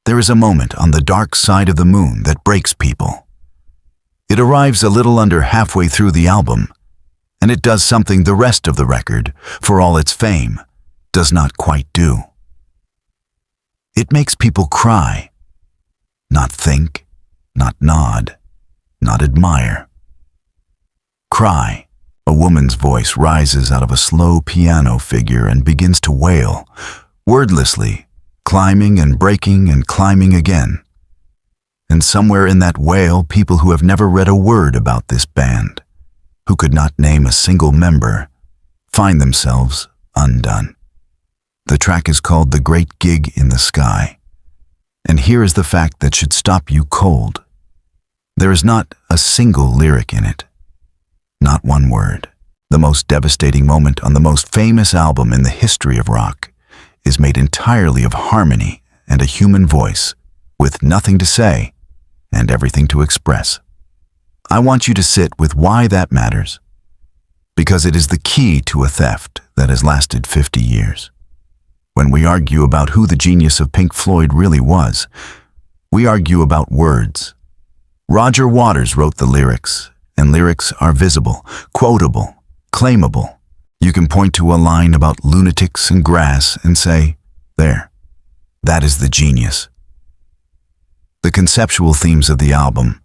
there is a moment on the dark side of the moon that breaks people. It arrives a little under halfway through the album, and it does something the rest of the record, for all its fame, does not quite do. It makes people cry, not think, not nod, not admire. Cry. A woman's voice rises out of a slow piano figure and begins to wail, wordlessly, climbing and breaking and climbing again. And somewhere in that wail, people who have never read a word about this band, who could not name a single member, find themselves undone. The track is called The Great Gig in the Sky. And here is the fact that should stop you cold. There is not a single lyric in it. Not one word. The most devastating moment on the most famous album in the history of rock is made entirely of harmony and a human voice, with nothing to say and everything to express. I want you to sit with why that matters, because it is the key to a theft that has lasted 50 years. When we argue about who the genius of Pink Floyd really was, we argue about words. Roger Waters wrote the lyrics, and lyrics are visible, quotable, claimable. You can point to a line about lunatics and grass and say, there, that is the genius. The conceptual themes of the album: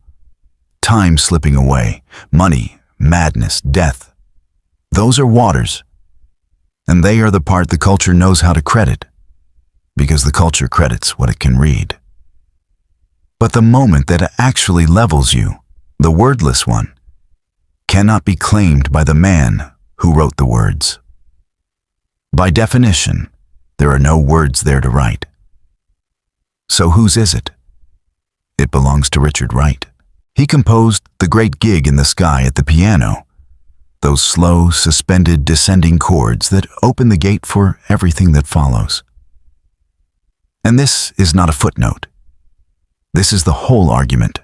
time slipping away, money, madness, death. Those are Waters. And they are the part the culture knows how to credit, because the culture credits what it can read. But the moment that actually levels you, the wordless one, cannot be claimed by the man who wrote the words. By definition, there are no words there to write. So whose is it? It belongs to Richard Wright. He composed The Great Gig in the Sky at the piano, those slow, suspended, descending chords that open the gate for everything that follows. And this is not a footnote. This is the whole argument,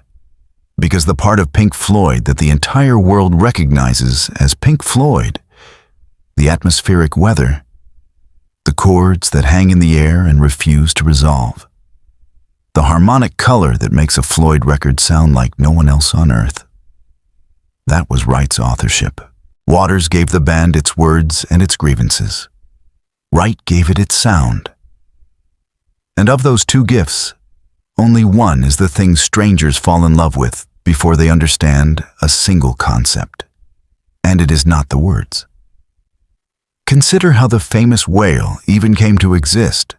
because the part of Pink Floyd that the entire world recognizes as Pink Floyd, the atmospheric weather, the chords that hang in the air and refuse to resolve, the harmonic color that makes a Floyd record sound like no one else on earth. That was Wright's authorship. Waters gave the band its words and its grievances. Wright gave it its sound. And of those two gifts, only one is the thing strangers fall in love with before they understand a single concept. And it is not the words. Consider how the famous wail even came to exist,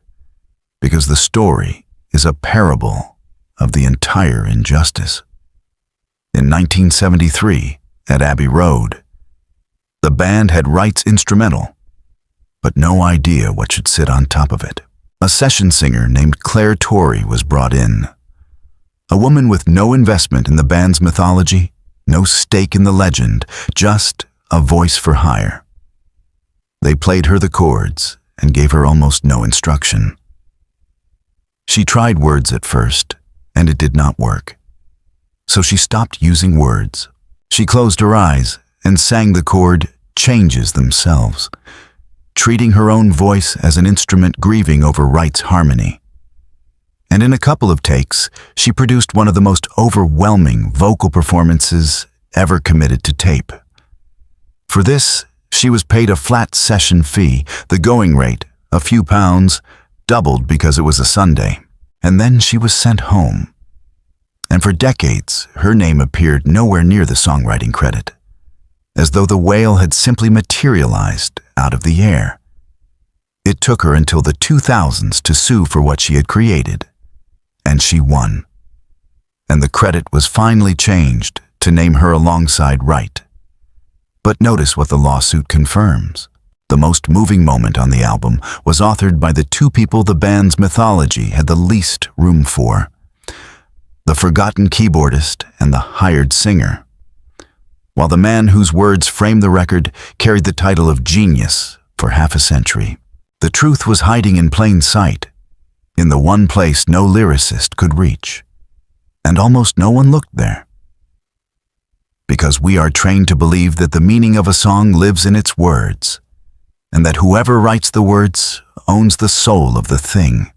because the story is a parable of the entire injustice. In 1973, at Abbey Road, the band had Wright's instrumental, but no idea what should sit on top of it. A session singer named Claire Torrey was brought in. A woman with no investment in the band's mythology, no stake in the legend, just a voice for hire. They played her the chords and gave her almost no instruction. She tried words at first, and it did not work. So she stopped using words. She closed her eyes and sang the chord Changes Themselves, treating her own voice as an instrument grieving over Wright's harmony. And in a couple of takes, she produced one of the most overwhelming vocal performances ever committed to tape. For this, she was paid a flat session fee, the going rate, a few pounds, doubled because it was a Sunday, and then she was sent home. And for decades, her name appeared nowhere near the songwriting credit, as though the wail had simply materialized out of the air. It took her until the 2000s to sue for what she had created, and she won. And the credit was finally changed to name her alongside Wright. But notice what the lawsuit confirms. The most moving moment on the album was authored by the two people the band's mythology had the least room for: the forgotten keyboardist and the hired singer, while the man whose words framed the record carried the title of genius for half a century. The truth was hiding in plain sight, in the one place no lyricist could reach, and almost no one looked there. Because we are trained to believe that the meaning of a song lives in its words, and that whoever writes the words owns the soul of the thing.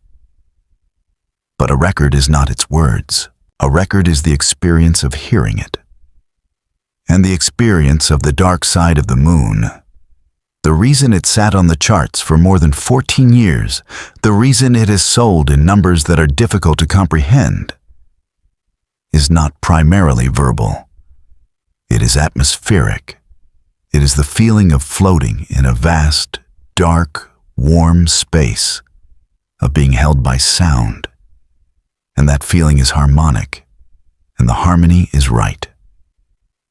But a record is not its words. A record is the experience of hearing it. And the experience of the dark side of the moon. The reason it sat on the charts for more than 14 years, the reason it is sold in numbers that are difficult to comprehend, is not primarily verbal. It is atmospheric. It is the feeling of floating in a vast, dark, warm space, of being held by sound. And that feeling is harmonic, and the harmony is right.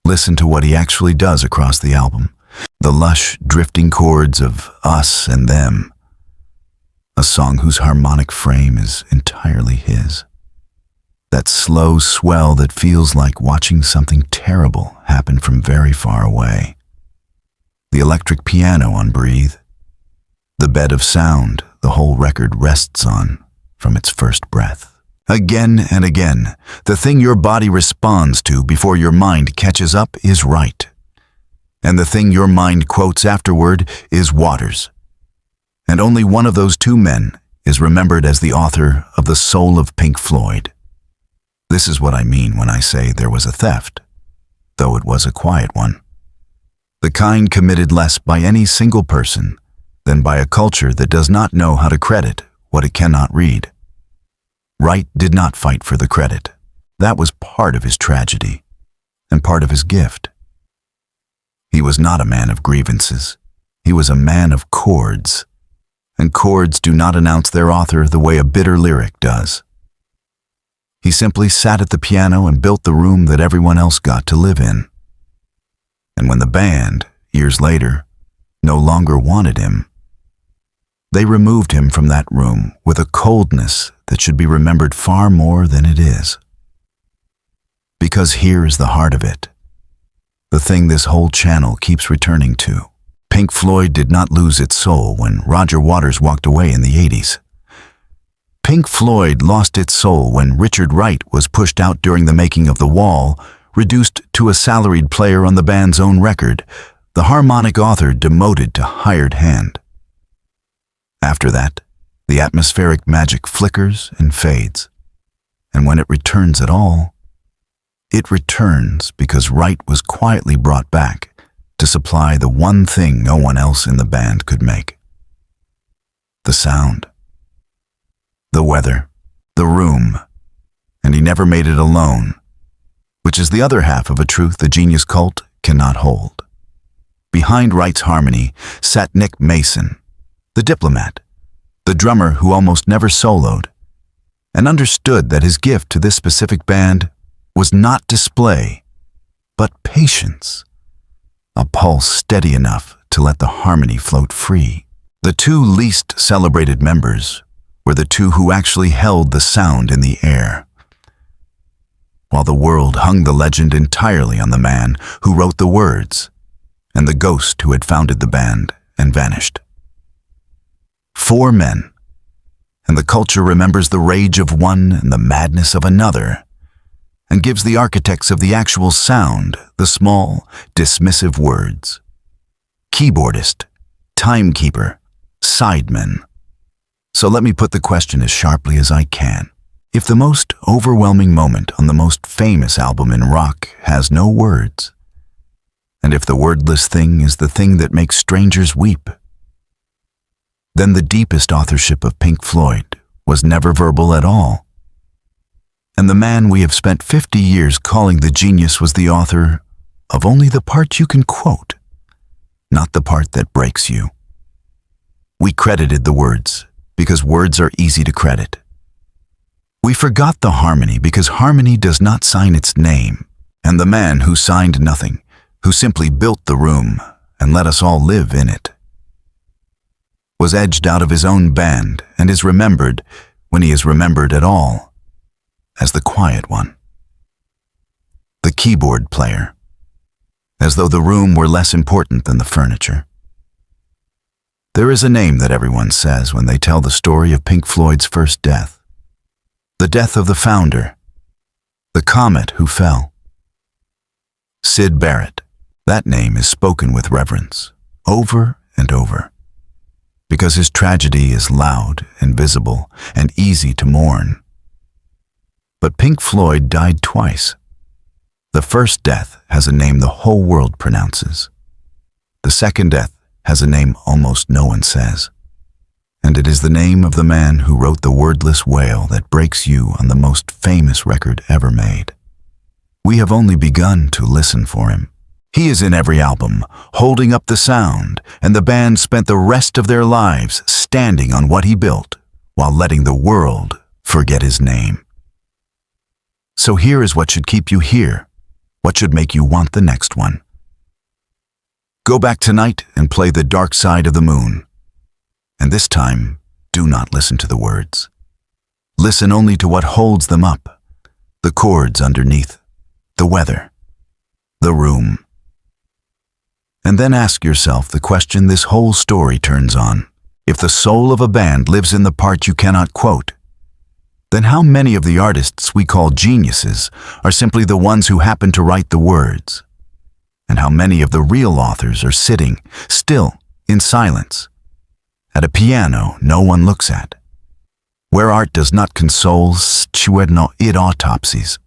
Listen to what he actually does across the album. The lush, drifting chords of us and them. A song whose harmonic frame is entirely his. That slow swell that feels like watching something terrible happen from very far away. The electric piano on Breathe. The bed of sound the whole record rests on from its first breath. Again and again, the thing your body responds to before your mind catches up is right. And the thing your mind quotes afterward is Waters. And only one of those two men is remembered as the author of The Soul of Pink Floyd. This is what I mean when I say there was a theft, though it was a quiet one. The kind committed less by any single person than by a culture that does not know how to credit what it cannot read. Wright did not fight for the credit. That was part of his tragedy, and part of his gift. He was not a man of grievances. He was a man of chords, and chords do not announce their author the way a bitter lyric does. He simply sat at the piano and built the room that everyone else got to live in. And when the band, years later, no longer wanted him, they removed him from that room with a coldness that should be remembered far more than it is. Because here is the heart of it. The thing this whole channel keeps returning to. Pink Floyd did not lose its soul when Roger Waters walked away in the 80s. Pink Floyd lost its soul when Richard Wright was pushed out during the making of The Wall, reduced to a salaried player on the band's own record, the harmonic author demoted to hired hand. After that, the atmospheric magic flickers and fades, and when it returns at all, it returns because Wright was quietly brought back to supply the one thing no one else in the band could make. The sound, the weather, the room, and he never made it alone, which is the other half of a truth the genius cult cannot hold. Behind Wright's harmony sat Nick Mason, the diplomat, the drummer who almost never soloed, and understood that his gift to this specific band was not display, but patience, a pulse steady enough to let the harmony float free. The two least celebrated members were the two who actually held the sound in the air, while the world hung the legend entirely on the man who wrote the words and the ghost who had founded the band and vanished. 4 men, and the culture remembers the rage of one and the madness of another, and gives the architects of the actual sound the small, dismissive words. Keyboardist, timekeeper, sideman. So let me put the question as sharply as I can. If the most overwhelming moment on the most famous album in rock has no words, and if the wordless thing is the thing that makes strangers weep, then the deepest authorship of Pink Floyd was never verbal at all. And the man we have spent 50 years calling the genius was the author of only the part you can quote, not the part that breaks you. We credited the words because words are easy to credit. We forgot the harmony because harmony does not sign its name, and the man who signed nothing, who simply built the room and let us all live in it, was edged out of his own band and is remembered, when he is remembered at all, as the quiet one, the keyboard player, as though the room were less important than the furniture. There is a name that everyone says when they tell the story of Pink Floyd's first death, the death of the founder, the comet who fell. Syd Barrett. That name is spoken with reverence, over and over, because his tragedy is loud and visible and easy to mourn, But Pink Floyd died twice. The first death has a name the whole world pronounces. The second death has a name almost no one says. And it is the name of the man who wrote the wordless wail that breaks you on the most famous record ever made. We have only begun to listen for him. He is in every album, holding up the sound, and the band spent the rest of their lives standing on what he built, while letting the world forget his name. So here is what should keep you here, what should make you want the next one. Go back tonight and play The Dark Side of the Moon. And this time, do not listen to the words. Listen only to what holds them up, the chords underneath, the weather, the room. And then ask yourself the question this whole story turns on. If the soul of a band lives in the part you cannot quote, then how many of the artists we call geniuses are simply the ones who happen to write the words? And how many of the real authors are sitting, still, in silence, at a piano no one looks at, where art does not console, no it autopsies.